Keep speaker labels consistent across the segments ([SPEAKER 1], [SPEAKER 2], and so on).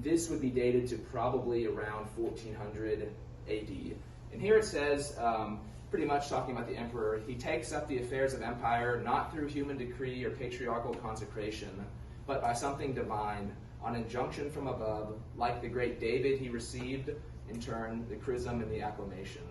[SPEAKER 1] and this would be dated to probably around 1400 AD. And here it says, pretty much talking about the emperor, he takes up the affairs of empire not through human decree or patriarchal consecration, but by something divine, on injunction from above, like the great David he received, in turn, the chrism and the acclamation.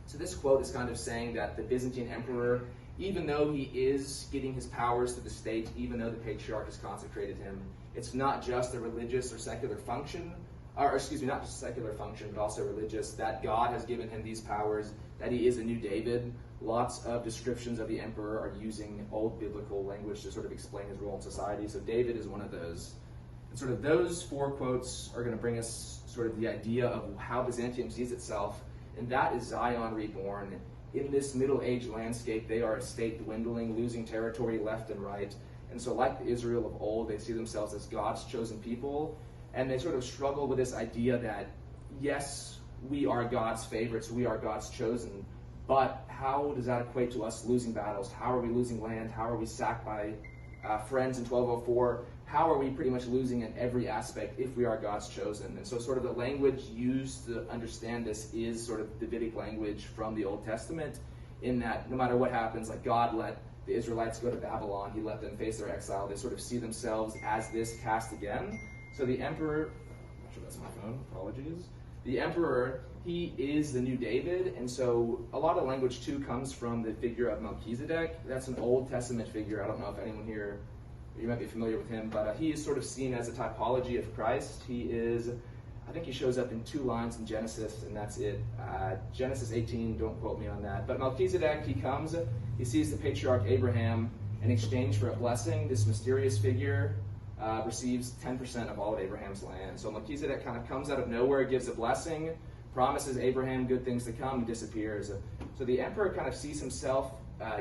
[SPEAKER 1] So this quote is kind of saying that the Byzantine emperor, even though he is getting his powers to the state, even though the patriarch has consecrated him, it's not just a religious or secular function, or excuse me, not just secular function, but also religious, that God has given him these powers, that he is a new David. Lots of descriptions of the emperor are using old biblical language to sort of explain his role in society, so David is one of those. And sort of those four quotes are going to bring us sort of the idea of how Byzantium sees itself, and that is Zion reborn. In this Middle Age landscape, they are a state dwindling, losing territory left and right. And so like the Israel of old, they see themselves as God's chosen people, and they sort of struggle with this idea that, yes, we are God's favorites, we are God's chosen, but how does that equate to us losing battles? How are we losing land? How are we sacked by friends in 1204? How are we pretty much losing in every aspect if we are God's chosen? And so sort of the language used to understand this is sort of Davidic language from the Old Testament, in that no matter what happens, like God let the Israelites go to Babylon, he let them face their exile, they sort of see themselves as this cast again. So the emperor, I'm not sure that's my phone, apologies. The emperor, he is the new David, and so a lot of language too comes from the figure of Melchizedek. That's an Old Testament figure. I don't know if anyone here, you might be familiar with him, but he is sort of seen as a typology of Christ. He is, I think he shows up in 2 lines in Genesis, and that's it. Genesis 18, don't quote me on that. But Melchizedek, he comes, he sees the patriarch Abraham, in exchange for a blessing, this mysterious figure receives 10% of all of Abraham's land. So Melchizedek kind of comes out of nowhere, gives a blessing, promises Abraham good things to come, and disappears. So the emperor kind of sees himself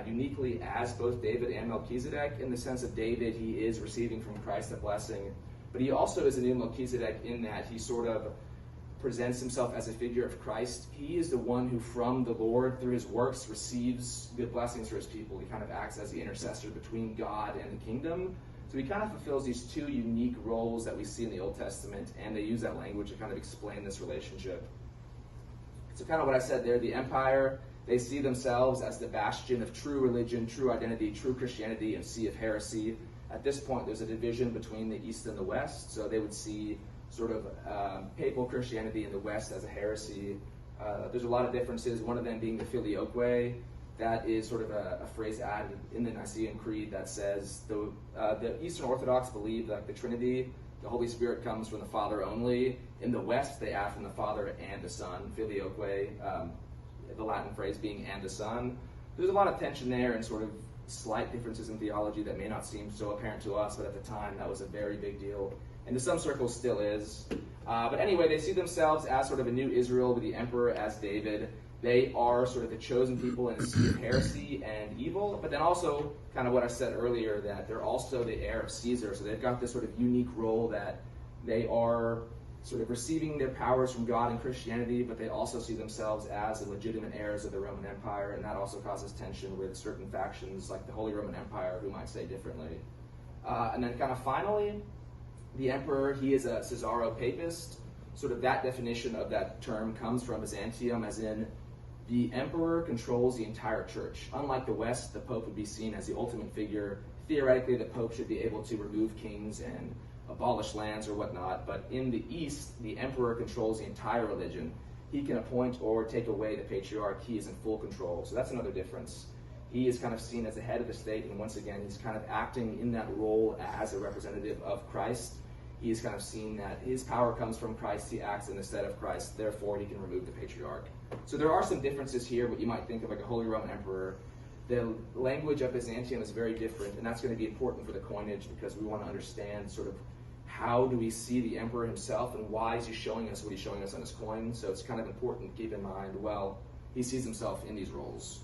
[SPEAKER 1] uniquely as both David and Melchizedek. In the sense of David, he is receiving from Christ a blessing, but he also is a new Melchizedek in that he sort of presents himself as a figure of Christ. He is the one who from the Lord, through his works, receives good blessings for his people. He kind of acts as the intercessor between God and the kingdom. So he kind of fulfills these 2 unique roles that we see in the Old Testament, and they use that language to kind of explain this relationship. So kind of what I said there, the empire, they see themselves as the bastion of true religion, true identity, true Christianity, and sea of heresy. At this point, there's a division between the East and the West, so they would see sort of papal Christianity in the West as a heresy. There's a lot of differences, one of them being the filioque. That is sort of a phrase added in the Nicene Creed that says the Eastern Orthodox believe that the Trinity, the Holy Spirit, comes from the Father only. In the West, they add from the Father and the Son, filioque, the Latin phrase being and the Son. There's a lot of tension there and sort of slight differences in theology that may not seem so apparent to us, but at the time that was a very big deal, and to some circles still is. But anyway, they see themselves as sort of a new Israel with the emperor as David. They are sort of the chosen people in a sea of heresy and evil, but then also kind of what I said earlier, that they're also the heir of Caesar. So they've got this sort of unique role that they are sort of receiving their powers from God and Christianity, but they also see themselves as the legitimate heirs of the Roman Empire, and that also causes tension with certain factions like the Holy Roman Empire who might say differently. And then kind of finally, the emperor, he is a Caesaro-papist. Sort of that definition of that term comes from Byzantium, as in the emperor controls the entire church. Unlike the West, the Pope would be seen as the ultimate figure. Theoretically, the Pope should be able to remove kings and abolish lands or whatnot, but in the East, the emperor controls the entire religion. He can appoint or take away the patriarch. He is in full control. So that's another difference. He is kind of seen as the head of the state, and once again, he's kind of acting in that role as a representative of Christ. He is kind of seen that his power comes from Christ, he acts in the stead of Christ, therefore he can remove the patriarch. So there are some differences here, what you might think of like a Holy Roman Emperor. The language of Byzantium is very different, and that's going to be important for the coinage because we want to understand sort of how do we see the emperor himself and why is he showing us what he's showing us on his coin. So it's kind of important to keep in mind, well, he sees himself in these roles.